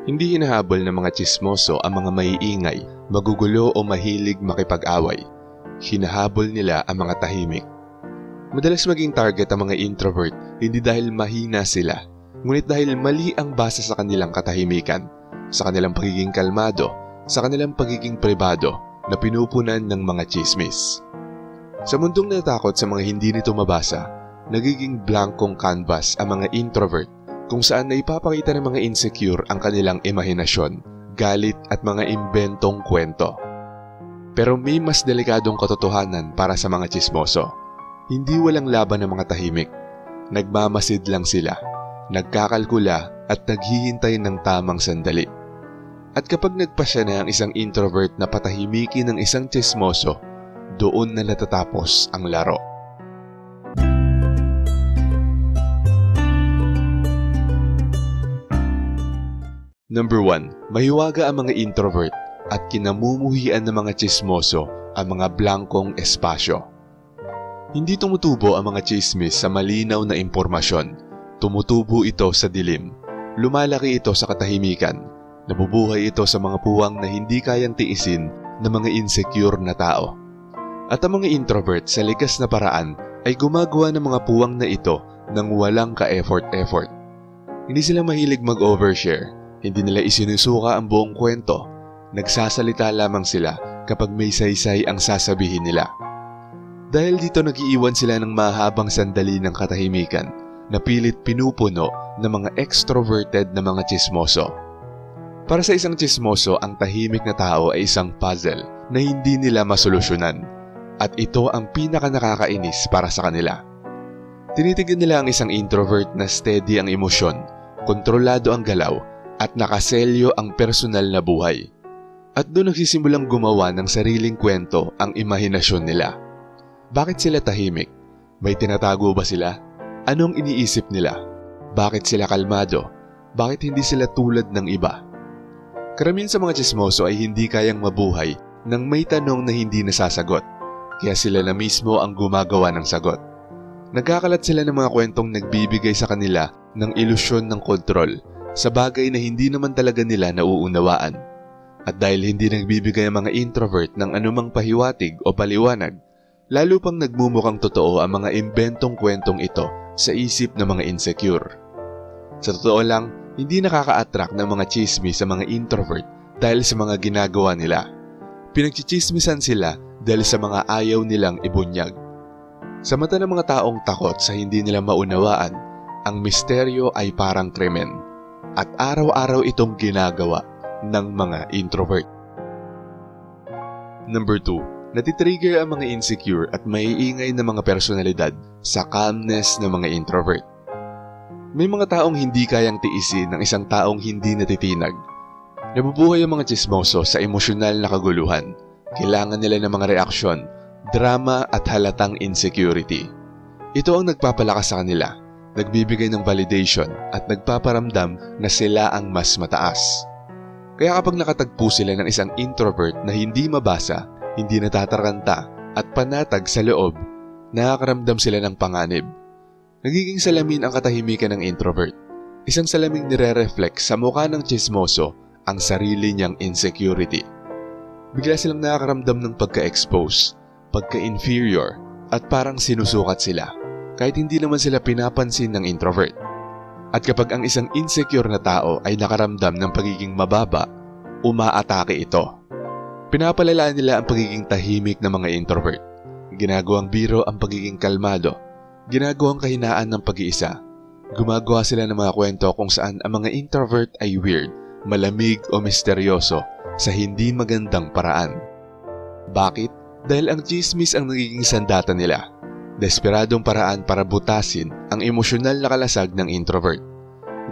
Hindi hinahabol ng mga tsismoso ang mga maiingay, magugulo o mahilig makipag-away. Hinahabol nila ang mga tahimik. Madalas maging target ang mga introvert hindi dahil mahina sila, ngunit dahil mali ang base sa kanilang katahimikan, sa kanilang pagiging kalmado, sa kanilang pagiging pribado na pinupunan ng mga tsismis. Sa mundong natakot sa mga hindi nito mabasa, nagiging blankong canvas ang mga introvert kung saan naipapakita ng mga insecure ang kanilang imahinasyon, galit at mga imbentong kwento. Pero may mas delikadong katotohanan para sa mga tsismoso. Hindi walang laban ng mga tahimik. Nagmamasid lang sila, nagkakalkula at naghihintay ng tamang sandali. At kapag nagpasya na ang isang introvert na patahimikin ng isang tsismoso, doon na natatapos ang laro. Number 1. Mahiwaga ang mga introvert at kinamumuhian ng mga tsismoso ang mga blankong espasyo. Hindi tumutubo ang mga tsismis sa malinaw na impormasyon. Tumutubo ito sa dilim. Lumalaki ito sa katahimikan. Nabubuhay ito sa mga puwang na hindi kayang tiisin ng mga insecure na tao. At ang mga introvert sa likas na paraan ay gumagawa ng mga puwang na ito nang walang ka-effort. Hindi sila mahilig mag-overshare. Hindi nila isinusuka ang buong kwento. Nagsasalita lamang sila kapag may saysay ang sasabihin nila. Dahil dito nag-iiwan sila ng mahabang sandali ng katahimikan na pilit pinupuno ng mga extroverted na mga tsismoso. Para sa isang tsismoso, ang tahimik na tao ay isang puzzle na hindi nila masolusyonan at ito ang pinaka-nakakainis para sa kanila. Tinitignan nila ang isang introvert na steady ang emosyon, kontrolado ang galaw at nakaselyo ang personal na buhay. At doon nagsisimulang gumawa ng sariling kwento ang imahinasyon nila. Bakit sila tahimik? May tinatago ba sila? Anong iniisip nila? Bakit sila kalmado? Bakit hindi sila tulad ng iba? Karamihan sa mga tsismoso ay hindi kayang mabuhay nang may tanong na hindi nasasagot, kaya sila na mismo ang gumagawa ng sagot. Nagkakalat sila ng mga kwentong nagbibigay sa kanila ng ilusyon ng kontrol sa bagay na hindi naman talaga nila nauunawaan. At dahil hindi nagbibigay ang mga introvert ng anumang pahiwatig o paliwanag, lalo pang nagmumukhang totoo ang mga imbentong kwentong ito sa isip ng mga insecure. Sa totoo lang, hindi nakaka-attract ng mga tsismis sa mga introvert dahil sa mga ginagawa nila. Pinagchichismisan sila dahil sa mga ayaw nilang ibunyag. Sa mata ng mga taong takot sa hindi nila maunawaan, ang misteryo ay parang krimen at araw-araw itong ginagawa ng mga introvert. Number 2. Natitrigger ang mga insecure at maiingay na mga personalidad sa calmness ng mga introvert. May mga taong hindi kayang tiisin ng isang taong hindi natitinag. Nabubuhay ang mga tsismoso sa emosyonal na kaguluhan. Kailangan nila ng mga reaksyon, drama at halatang insecurity. Ito ang nagpapalakas sa kanila, nagbibigay ng validation at nagpaparamdam na sila ang mas mataas. Kaya kapag nakatagpo sila ng isang introvert na hindi mabasa, hindi natataranta at panatag sa loob, nakakaramdam sila ng panganib. Nagiging salamin ang katahimikan ng introvert. Isang salaming nire-reflect sa mukha ng tsismoso ang sarili niyang insecurity. Bigla silang nakakaramdam ng pagka-expose, pagka-inferior at parang sinusukat sila kahit hindi naman sila pinapansin ng introvert. At kapag ang isang insecure na tao ay nakaramdam ng pagiging mababa, umaatake ito. Pinapalalaan nila ang pagiging tahimik ng mga introvert. Ginagawang biro ang pagiging kalmado. Ginagawang kahinaan ng pag-iisa. Gumagawa sila ng mga kwento kung saan ang mga introvert ay weird, malamig o misteryoso sa hindi magandang paraan. Bakit? Dahil ang tsismis ang nagiging sandata nila. Desperadong paraan para butasin ang emosyonal na kalasag ng introvert.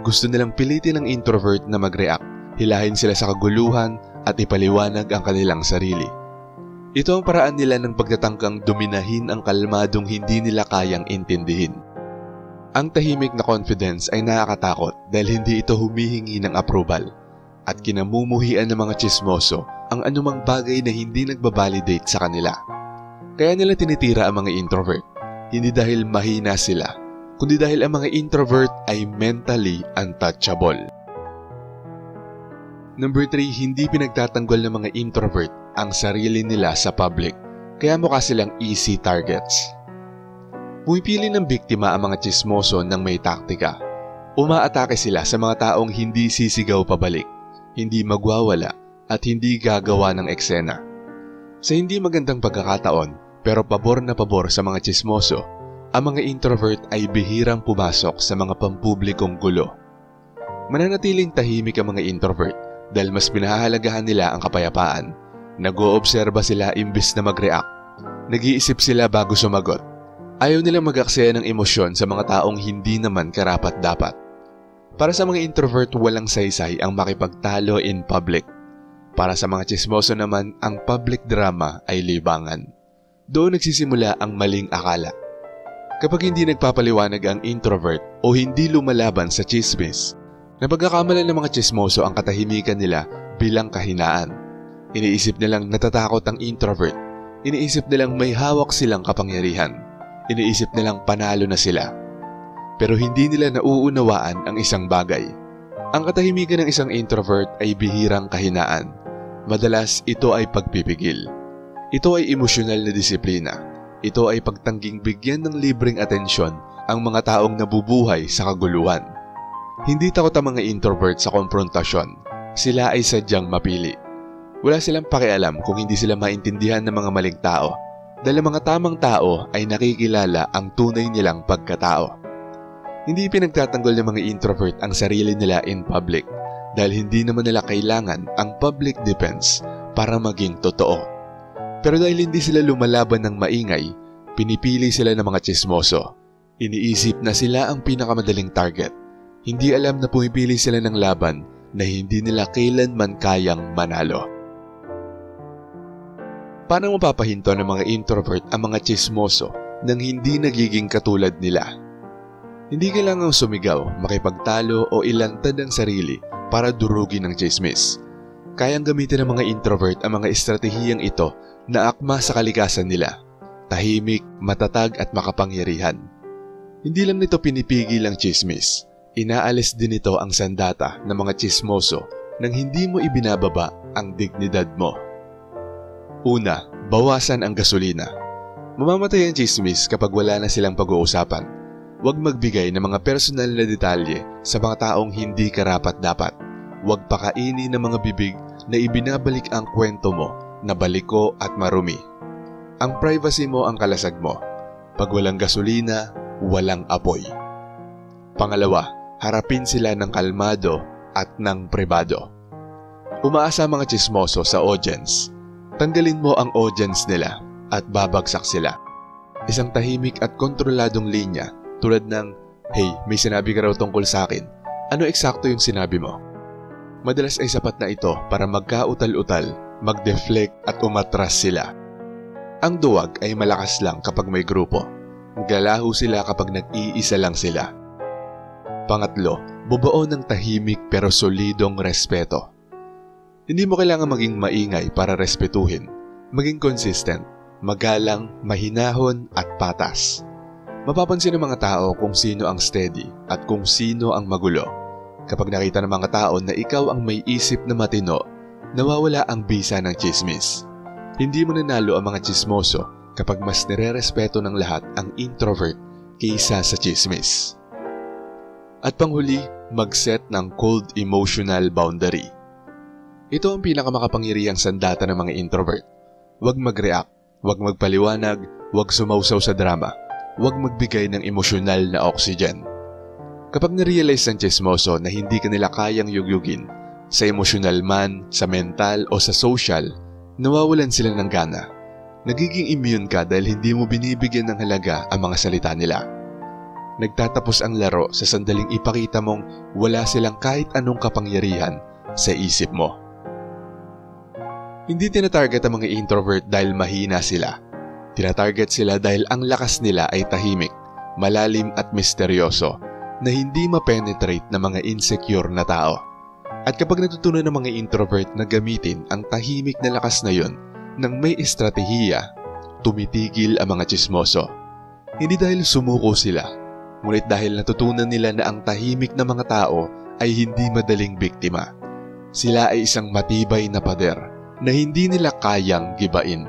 Gusto nilang pilitin ng introvert na mag-react, hilahin sila sa kaguluhan at ipaliwanag ang kanilang sarili. Ito ang paraan nila ng pagtatangkang dominahin ang kalmadong hindi nila kayang intindihin. Ang tahimik na confidence ay nakakatakot dahil hindi ito humihingi ng approval at kinamumuhian ng mga tsismoso ang anumang bagay na hindi nagbabalidate sa kanila. Kaya nila tinitira ang mga introvert, hindi dahil mahina sila, kundi dahil ang mga introvert ay mentally untouchable. Number 3, hindi pinagtatanggol ng mga introvert ang sarili nila sa public, kaya mukha silang easy targets. Pumipili ng biktima ang mga tsismoso ng may taktika. Umaatake sila sa mga taong hindi sisigaw pabalik, hindi magwawala at hindi gagawa ng eksena. Sa hindi magandang pagkakataon pero pabor na pabor sa mga tsismoso, ang mga introvert ay bihirang pumasok sa mga pampublikong gulo. Mananatiling tahimik ang mga introvert dahil mas pinahahalagahan nila ang kapayapaan. Nag-oobserba sila imbis na mag-react. Nag-iisip sila bago sumagot. Ayaw nilang mag-aksaya ng emosyon sa mga taong hindi naman karapat-dapat. Para sa mga introvert, walang saysay ang makipagtalo in public. Para sa mga tsismoso naman, ang public drama ay libangan. Doon nagsisimula ang maling akala. Kapag hindi nagpapaliwanag ang introvert o hindi lumalaban sa tsismis, napagkakamalan ng mga tsismoso ang katahimikan nila bilang kahinaan. Iniisip nilang natatakot ang introvert. Iniisip nilang may hawak silang kapangyarihan. Iniisip nilang panalo na sila. Pero hindi nila nauunawaan ang isang bagay. Ang katahimikan ng isang introvert ay bihirang kahinaan. Madalas ito ay pagpipigil. Ito ay emosyonal na disiplina. Ito ay pagtangging bigyan ng libreng atensyon ang mga taong nabubuhay sa kaguluhan. Hindi takot ang mga introvert sa konfrontasyon. Sila ay sadyang mapili. Wala silang pakialam kung hindi sila maintindihan ng mga maling tao. Dahil ang mga tamang tao ay nakikilala ang tunay nilang pagkatao. Hindi pinagtatanggol ng mga introvert ang sarili nila in public dahil hindi naman nila kailangan ang public defense para maging totoo. Pero dahil hindi sila lumalaban ng maingay, pinipili sila ng mga tsismoso. Iniisip na sila ang pinakamadaling target. Hindi alam na pumipili sila ng laban na hindi nila kailanman kayang manalo. Paano mapapahinto ng mga introvert ang mga tsismoso nang hindi nagiging katulad nila? Hindi kailangang sumigaw, makipagtalo o ilantad ang sarili para durugin ang tsismis. Kayang gamitin ng mga introvert ang mga estratehiyang ito na akma sa kalikasan nila. Tahimik, matatag at makapangyarihan. Hindi lang nito pinipigil ang tsismis. Inaalis din ito ang sandata ng mga tsismoso nang hindi mo ibinababa ang dignidad mo. Una, bawasan ang gasolina. Mamamatay ang tsismis kapag wala na silang pag-uusapan. Huwag magbigay ng mga personal na detalye sa mga taong hindi karapat-dapat. Huwag pakainin ng mga bibig na ibinabalik ang kwento mo na baliko at marumi. Ang privacy mo ang kalasag mo. Pag walang gasolina, walang apoy. Pangalawa, harapin sila ng kalmado at ng pribado. Umaasa mga tsismoso sa audience. Tanggalin mo ang audience nila at babagsak sila. Isang tahimik at kontroladong linya tulad ng, "Hey, may sinabi ka raw tungkol sa akin. Ano eksakto yung sinabi mo?" Madalas ay sapat na ito para magkautal-utal, mag-deflect at umatras sila. Ang duwag ay malakas lang kapag may grupo. Galaho sila kapag nag-iisa lang sila. Pangatlo, bubuo ng tahimik pero solidong respeto. Hindi mo kailangan maging maingay para respetuhin. Maging consistent, magalang, mahinahon at patas. Mapapansin ng mga tao kung sino ang steady at kung sino ang magulo. Kapag nakita ng mga tao na ikaw ang may isip na matino, nawawala ang bisa ng tsismis. Hindi mo nanalo ang mga tsismoso kapag mas nire-respeto ng lahat ang introvert kaysa sa tsismis. At panghuli, mag-set ng cold emotional boundary. Ito ang pinakamakapangyarihang sandata ng mga introvert. Huwag mag-react, huwag magpaliwanag, huwag sumausaw sa drama, huwag magbigay ng emosyonal na oxygen. Kapag na-realize ng tsismoso na hindi ka nila kayang yugyugin, sa emosyonal man, sa mental o sa social, nawawalan sila ng gana. Nagiging immune ka dahil hindi mo binibigyan ng halaga ang mga salita nila. Nagtatapos ang laro sa sandaling ipakita mong wala silang kahit anong kapangyarihan sa isip mo. Hindi tinatarget ang mga introvert dahil mahina sila. Tinatarget sila dahil ang lakas nila ay tahimik, malalim at misteryoso na hindi ma-penetrate ng mga insecure na tao. At kapag natutunan ng mga introvert na gamitin ang tahimik na lakas na yon nang may estratehiya, tumitigil ang mga tsismoso. Hindi dahil sumuko sila, ngunit dahil natutunan nila na ang tahimik na mga tao ay hindi madaling biktima. Sila ay isang matibay na pader na hindi nila kayang gibain.